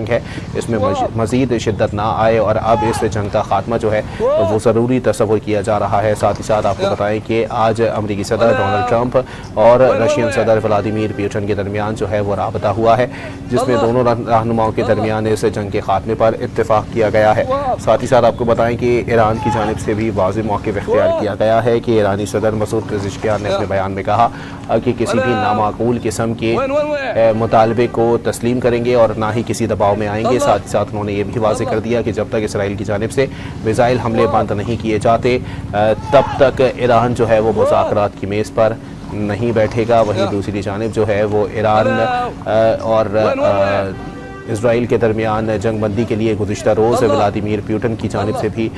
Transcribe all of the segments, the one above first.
है इसमें मज़ीद शिद्दत ना आए और अब इस जंग का खात्मा जो है वो ज़रूरी तस्वुर किया जा रहा है। साथ ही साथ आपको बताएं कि आज अमरीकी सदर डोनाल्ड ट्रंप और रशियन सदर व्लादिमीर पुतिन के दरमियान जो है वो राबता हुआ है, जिसमें दोनों रहनुमाओं के दरमियान इस जंग के खात्मे पर इत्तेफाक किया गया है। साथ ही साथ आपको बताएं कि ईरान की जानिब से भी वाज़ेह मौक़िफ़ इख्तियार किया गया है कि ईरानी सदर मसूद पेज़ेश्कियान ने अपने बयान में कहा कि किसी भी नामाकूल किस्म के मुतालबे को तस्लीम करेंगे और ना ही किसी दबाव में आएंगे। साथ ही साथ उन्होंने ये भी वाज़ेह कर दिया कि जब तक इसराइल की जानिब से मिसाइल हमले बंद नहीं किए जाते तब तक ईरान जो है वो मुज़ाकरात की मेज़ पर नहीं बैठेगा। वहीं दूसरी जानिब जो है वो ईरान और इसराइल के दरमियान जंग बंदी के लिए गुज़िश्ता रोज़ व्लादिमीर पुतिन की जानिब से भी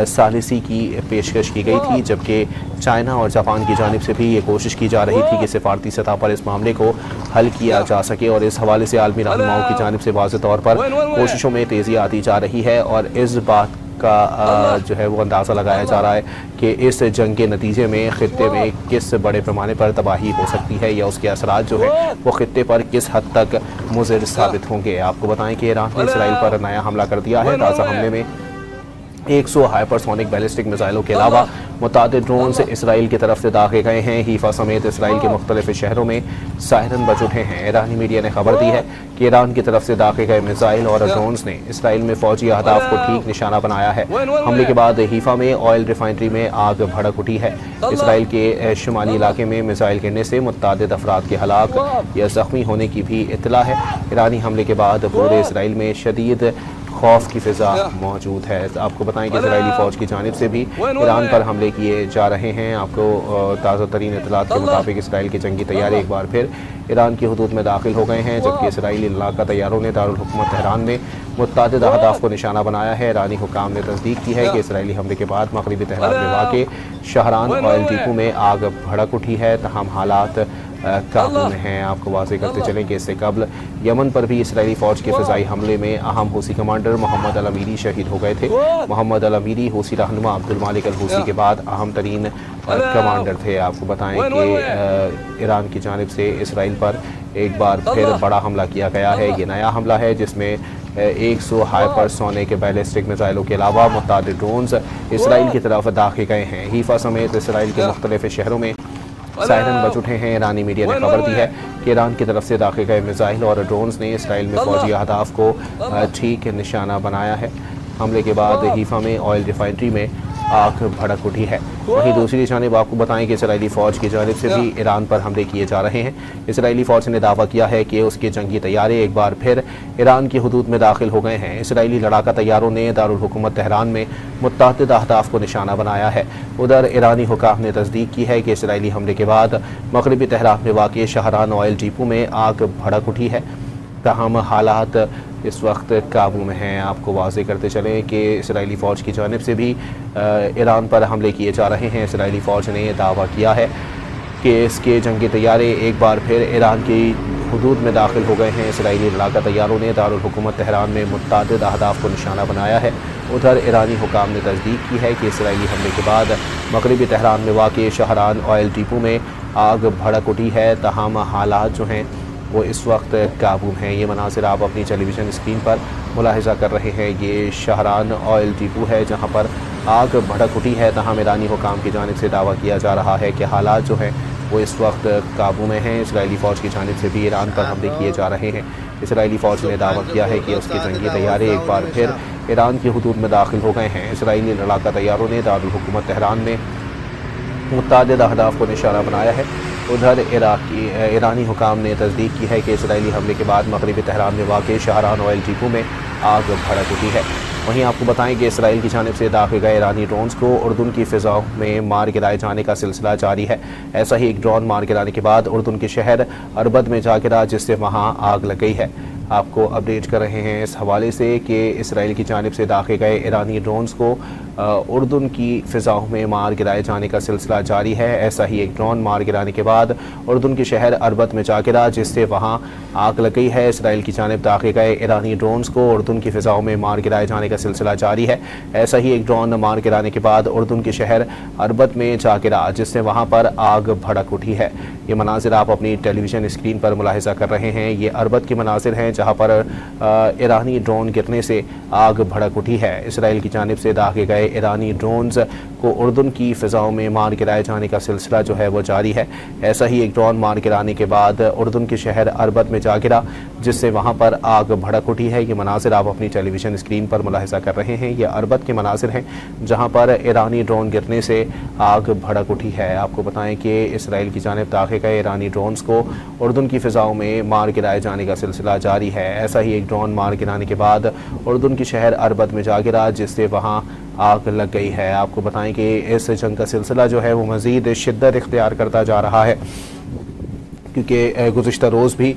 सालिसी की पेशकश की गई थी, जबकि चाइना और जापान की जानिब से भी ये कोशिश की जा रही थी कि सिफारती सतह पर इस मामले को हल किया जा सके। और इस हवाले से आलमी रहनुमाओं की जानिब से वाज़ेह तौर पर कोशिशों में तेज़ी आती जा रही है और इस बात का जो है वो अंदाज़ा लगाया जा रहा है कि इस जंग के नतीजे में ख़ित्ते में किस बड़े पैमाने पर तबाही हो सकती है या उसके असरात जो है वो ख़ित्ते पर किस हद तक मुज़िर साबित होंगे। आपको बताएं कि ईरान ने इसराइल पर नया हमला कर दिया है। ताज़ा हमले में 100 हाइपरसोनिक बैलिस्टिक मिसाइलों के अलावा मुतादिद ड्रोन्स इसराइल की तरफ से दागे गए हैं। हीफा समेत इसराइल के मुख्तलिफ शहरों में सायरन बज उठे हैं। ईरानी मीडिया ने खबर दी है कि ईरान की तरफ से दागे गए मिसाइल और ड्रोन्स ने इसराइल में फौजी अहदाफ को ठीक निशाना बनाया है। हमले के बाद हीफा में ऑयल रिफाइनरी में आग भड़क उठी है। इसराइल के शुमाली इलाके में मिसाइल गिरने से मुतादिद अफराद के हलाक या जख्मी होने की भी इत्तला है। ईरानी हमले के बाद पूरे इसराइल में शदीद खौफ की फिजा मौजूद है। आपको बताएं कि इजरायली फ़ौज की जानिब से भी ईरान पर हमले किए जा रहे हैं। आपको ताज़ा तरीन इत्तलात के मुताबिक इसराइल के जंगी तैयारे एक बार फिर ईरान की हुदूद में दाखिल हो गए हैं, जबकि इसराइली इलाका तैयारों ने दारुल हुकूमत तेहरान में मुत्तादिद अहदाफ को निशाना बनाया है। ईरानी हुकाम ने तस्दीक की है कि इसराइली हमले के बाद मगरबी तेहरान में वाक़े शहरान ऑयल डिपो में आग भड़क उठी है, तहम हालात काबू में हैं। आपको वाज़ेह करते चलें कि इससे कबल यमन पर भी इसराइली फ़ौज के फ़िज़ाई हमले में अहम हूसी कमांडर मोहम्मद अल अमीरी शहीद हो गए थे। मोहम्मद अल अमीरी हूसी रहनुमा अब्दुल मालिक अल हूसी के बाद अहम तरीन कमांडर थे। आपको बताएं कि ईरान की जानिब से इसराइल पर एक बार फिर बड़ा हमला किया गया है। ये नया हमला है जिसमें 100 हाइपरसोनिक बैलिस्टिक मिसाइलों के अलावा मुतादिद ड्रोन्स इसराइल की तरफ दागे गए हैं। हीफा समेत इसराइल के मुख्तलिफ शहरों में सायरन बज उठे हैं। ईरानी मीडिया ने खबर दी है कि ईरान की तरफ से दागे गए मिसाइल और ड्रोन्स ने इसराइल में फौजी अहदाफ को ठीक निशाना बनाया है। हमले के बाद हीफा में ऑयल रिफाइनरी में आग भड़क उठी है। वहीं दूसरी जानिब आपको बताएं कि इसराइली फ़ौज की जानिब से भी ईरान पर हमले किए जा रहे हैं। इसराइली फ़ौज ने दावा किया है कि उसके जंगी तैयारे एक बार फिर ईरान की हुदूद में दाखिल हो गए हैं। इसराइली लड़ाका तैयारों ने दारुल हुकूमत तेहरान में मुत्तादिद अहदाफ को निशाना बनाया है। उधर ईरानी हुकाम ने तस्दीक की है कि इसराइली हमले के बाद मगरबी तेहरान में वाक़ शहरान ऑयल डिपो में आग भड़क उठी है, तहम हालात इस वक्त काबू में हैं। आपको वाज़ेह करते चलें कि इसराइली फ़ौज की जानिब से भी ईरान पर हमले किए जा रहे हैं। इसराइली फ़ौज ने दावा किया है कि इसके जंगी तैयारे एक बार फिर ईरान की हुदूद में दाखिल हो गए हैं। इसराइली लड़ाका तैयारों ने दारुल हुकूमत तेहरान में मुत्तादिद अहदाफ को निशाना बनाया है। उधर ईरानी हुकाम ने तस्दीक की है कि इसराइली हमले के बाद मगरबी तेहरान में वाक़ शहरान ऑयल डिपो में आग भड़क उठी है, तहम हालात जो हैं वो इस वक्त काबू में हैं। ये मनाज़िर आप अपनी टेलीविज़न स्क्रीन पर मुलाहिज़ा कर रहे हैं। ये शहरान ऑयल डिपो है जहाँ पर आग भड़क उठी है, तहम ईरानी हुकाम की जानिब से दावा किया जा रहा है कि हालात जो हैं वो इस वक्त काबू में हैं। इसराइली फ़ौज की जानिब से भी ईरान पर हमले किए जा रहे हैं। इसराइली फ़ौज ने दावा किया है कि उसके जंगी तैयारे एक बार फिर ईरान की हुदूद में दाखिल हो गए हैं। इसराइली लड़ाका तैयारों ने दारुल हुकूमत तेहरान में मुत्तादिद अहदाफ को निशाना बनाया है। उधर ईरानी हुकाम ने तस्दीक की है कि इसराइली हमले के बाद मगरबी तेहरान में वाक़ शहरान ऑयल डिपो में आग भड़क उठी है। वहीं आपको बताएं कि इसराइल की जानिब से दागे गए ईरानी ड्रोन्स को उर्दून की फ़िज़ाओं में मार गिराए जाने का सिलसिला जारी है। ऐसा ही एक ड्रोन मार गिराने के बाद उर्दून के शहर अरबद में जा गिरा, जिससे वहाँ आग लग गई है। आपको अपडेट कर रहे हैं इस हवाले से कि इसराइल की जानिब से दागे गए ईरानी ड्रोन्स को उर्दून की फ़िज़ाओं में मार गिराए जाने का सिलसिला जारी है। ऐसा ही एक ड्रोन मार गिराने के बाद उर्दून के शहर अरबद में जा गिरा, जिससे वहाँ आग लग गई है। इसराइल की जानिब दागे गए ईरानी ड्रोन्स को उर्दून की फ़िज़ाओं में मार गिराए जाने का सिलसिला जारी है। ऐसा ही एक ड्रोन मार गिराने के बाद उर्दून के शहर अरबद में जा गिरा, जिससे वहाँ पर आग भड़क उठी है। ये मनाज़िर आप अपनी टेलीविज़न स्क्रीन पर मुलाहिज़ा कर रहे हैं। ये अरबद के मनाज़िर हैं जहाँ पर ईरानी ड्रोन गिरने से आग भड़क उठी है। इसराइल की जानिब से दागे गए ईरानी ड्रोन्स को उर्दून की फ़िज़ाओं में मार गिराए जाने का सिलसिला जो है वो जारी है। ऐसा ही एक ड्रोन मार गिराने के बाद उर्दून के शहर अरबद में जा गिरा, जिससे वहाँ पर आग भड़क उठी है। ये मनाजिर आप अपनी टेलीविज़न स्क्रीन पर मुलाहिज़ा कर रहे हैं। ये अरबद के मनाजिर हैं जहाँ पर ईरानी ड्रोन गिरने से आग भड़क उठी है। आपको बताएं कि इसराइल की जानिब दागे गए ईरानी ड्रोन्स को उर्दून की फ़िज़ाओं में मार गिराए जाने का सिलसिला जारी है। ऐसा ही एक ड्रोन मार गिराने के बाद उर्दून के शहर अरबद में जा गिरा, जिससे वहाँ आग लग गई है। आपको बताएं कि इस जंग का सिलसिला जो है वो मज़ीद शिद्दत इख्तियार करता जा रहा है, क्योंकि गुज़िश्ता रोज़ भी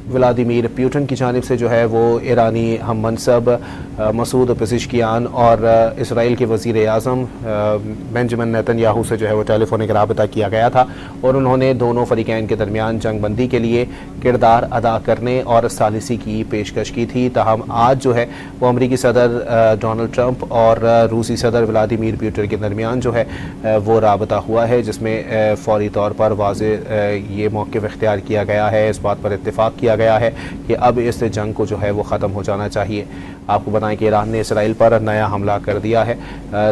व्लादिमीर पुतिन की जानिब से जो है वो ईरानी हम मनसब मसूद पेज़ेश्कियान और इसराइल के वज़ीर आज़म बेंजामिन नेतन्याहू से जो है वो टेलीफोनिक राबता किया गया था और उन्होंने दोनों फ़रीक़ैन के दरमियान जंग बंदी के लिए किरदार अदा करने और सालिसी की पेशकश की थी। ताहम आज जो है वो अमरीकी सदर डोनाल्ड ट्रंप और रूसी सदर व्लादिमीर पुतिन के दरमियान जो है वो राबता हुआ है, जिसमें फ़ौरी तौर पर वाज़े ये मौक़िफ़ इख्तियार किया गया है। इस बात पर इत्तेफ़ाक़ किया गया है कि अब इस जंग को जो है वो ख़त्म हो जाना चाहिए। आपको बताएं कि ईरान ने इसराइल पर नया हमला कर दिया है।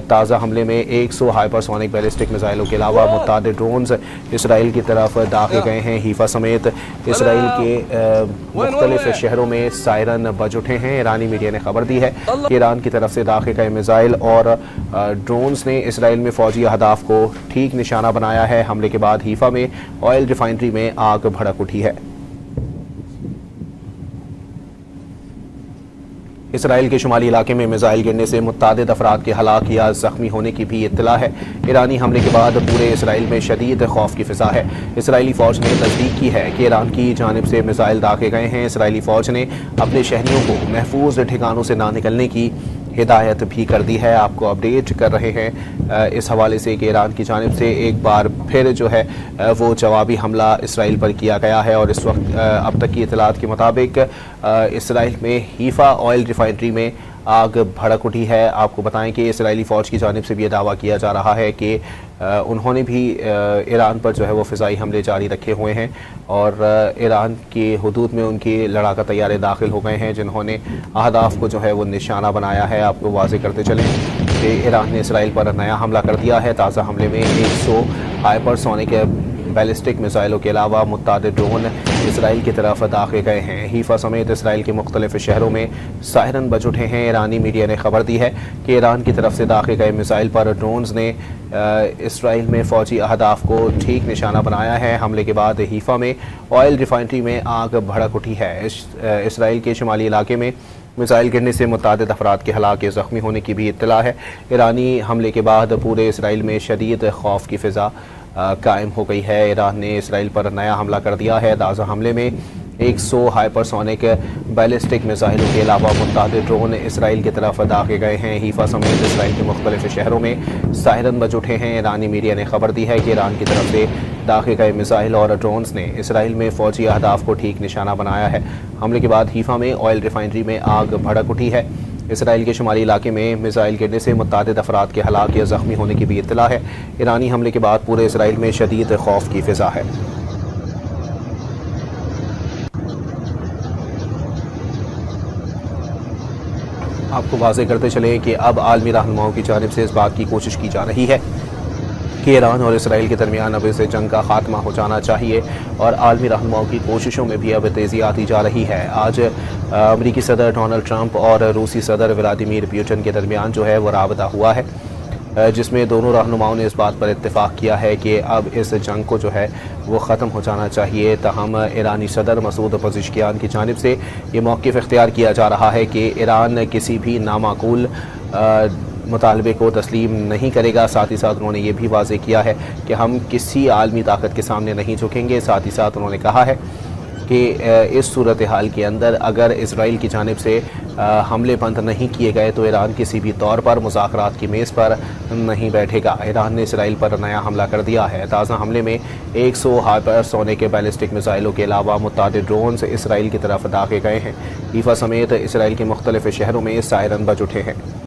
ताज़ा हमले में 100 हाइपरसोनिक बैलिस्टिक मिसाइलों के अलावा मुतअद्दिद ड्रोन्स इसराइल की तरफ दागे गए हैं। हीफा समेत इसराइल के मुख्तलिफ शहरों में सायरन बज उठे हैं। ईरानी मीडिया ने खबर दी है कि ईरान की तरफ से दागे गए मिसाइल और ड्रोन्स ने इसराइल में फ़ौजी अहदाफ को ठीक निशाना बनाया है। हमले के बाद हीफा में ऑयल रिफाइनरी में आग भड़क उठी है। इसराइल के शुमाली इलाके में मिसाइल गिरने से मुतअद्दिद अफराद के हलाक या ज़ख्मी होने की भी इत्तला है। ईरानी हमले के बाद पूरे इसराइल में शदीद खौफ की फ़िज़ा है। इसराइली फ़ौज ने तस्दीक की है कि ईरान की जानिब से मिसाइल दागे गए हैं। इसराइली फ़ौज ने अपने शहरियों को महफूज ठिकानों से ना निकलने की हिदायत भी कर दी है। आपको अपडेट कर रहे हैं इस हवाले से कि ईरान की जानिब से एक बार फिर जो है वो जवाबी हमला इसराइल पर किया गया है और इस वक्त अब तक की इतलात के मुताबिक इसराइल में हीफा ऑयल रिफाइनरी में आग भड़क उठी है। आपको बताएं कि इसराइली फ़ौज की जानिब से भी ये दावा किया जा रहा है कि उन्होंने भी ईरान पर जो है वो फ़िज़ाई हमले जारी रखे हुए हैं और ईरान की हुदूद में उनकी लड़ाका तैयारे दाखिल हो गए हैं, जिन्होंने अहदाफ को जो है वो निशाना बनाया है। आपको वाज़ेह करते चलें कि ईरान ने इसराइल पर नया हमला कर दिया है। ताज़ा हमले में 100 हाइपरसोनिक बैलिस्टिक मिसाइलों के अलावा मुतअद्दिद ड्रोन इसराइल की तरफ दागे गए हैं। हीफा समेत इसराइल के मुख्तलिफ शहरों में सायरन बज उठे हैं। ईरानी मीडिया ने खबर दी है कि ईरान की तरफ से दागे गए मिसाइल पर ड्रोन्स ने इसराइल में फ़ौजी अहदाफ को ठीक निशाना बनाया है। हमले के बाद हीफा में ऑयल रिफाइनरी में आग भड़क उठी है। इसराइल के शुमाली इलाके में मिसाइल गिरने से मुतअद्दिद अफराद के हलाक या ज़ख्मी होने की भी इत्तला है। ईरानी हमले के बाद पूरे इसराइल में शदीद खौफ की फ़िज़ा कायम हो गई है। ईरान ने इसराइल पर नया हमला कर दिया है। ताज़ा हमले में 100 हाइपरसोनिक बैलिस्टिक मिसाइलों के अलावा मुतअद्दिद ड्रोन इसराइल की तरफ दागे गए हैं। हीफा समेत इसराइल के मुख्तलिफ शहरों में सायरन बज उठे हैं। ईरानी मीडिया ने खबर दी है कि ईरान की तरफ से दागे गए मिसाइल और ड्रोन्स ने इसराइल में फ़ौजी अहदाफ को ठीक निशाना बनाया है। हमले के बाद हीफा में ऑयल रिफाइनरी में आग भड़क उठी है। इसराइल के शुमाली इलाके में मिसाइल गिरने से मुतअद्दिद अफराद के हलाक या ज़ख्मी होने की भी इत्तला है। ईरानी हमले के बाद पूरे इसराइल में शदीद खौफ की फ़िज़ा है। आपको वाज़ेह करते चलें कि अब आलमी रहनुमाओं की जानिब से इस बात की कोशिश की जा रही है कि ईरान और इसराइल के दरमियान अब इस जंग का खात्मा हो जाना चाहिए और आलमी रहनुमाओं की कोशिशों में भी अब तेज़ी आती जा रही है। आज अमरीकी सदर डोनाल्ड ट्रंप और रूसी सदर व्लादिमीर पुतिन के दरमियान जो है वो राबता हुआ है, जिसमें दोनों रहनुमाओं ने इस बात पर इत्तेफाक किया है कि अब इस जंग को जो है वो ख़त्म हो जाना चाहिए। ताहम ईरानी सदर मसूद पेज़ेश्कियान की जानिब से ये मौक़िफ़ इख्तियार किया जा रहा है कि ईरान किसी भी नामाकूल मुतालबे को तस्लीम नहीं करेगा। साथ ही साथ उन्होंने ये भी वाज़ेह किया है कि हम किसी आलमी ताकत के सामने नहीं झुकेंगे। साथ ही साथ उन्होंने कहा है कि इस सूरत हाल के अंदर अगर इसराइल की जानिब से हमले बंद नहीं किए गए तो ईरान किसी भी तौर पर मुज़ाकरात की मेज़ पर नहीं बैठेगा। ईरान ने इसराइल पर नया हमला कर दिया है। ताज़ा हमले में 100 हाइपरसोनिक बैलिस्टिक मिसाइलों के अलावा मुतअद्दिद ड्रोन्स इसराइल की तरफ दागे गए हैं। हीफा समेत इसराइल के मुख्तलिफ शहरों में सायरन बज उठे हैं।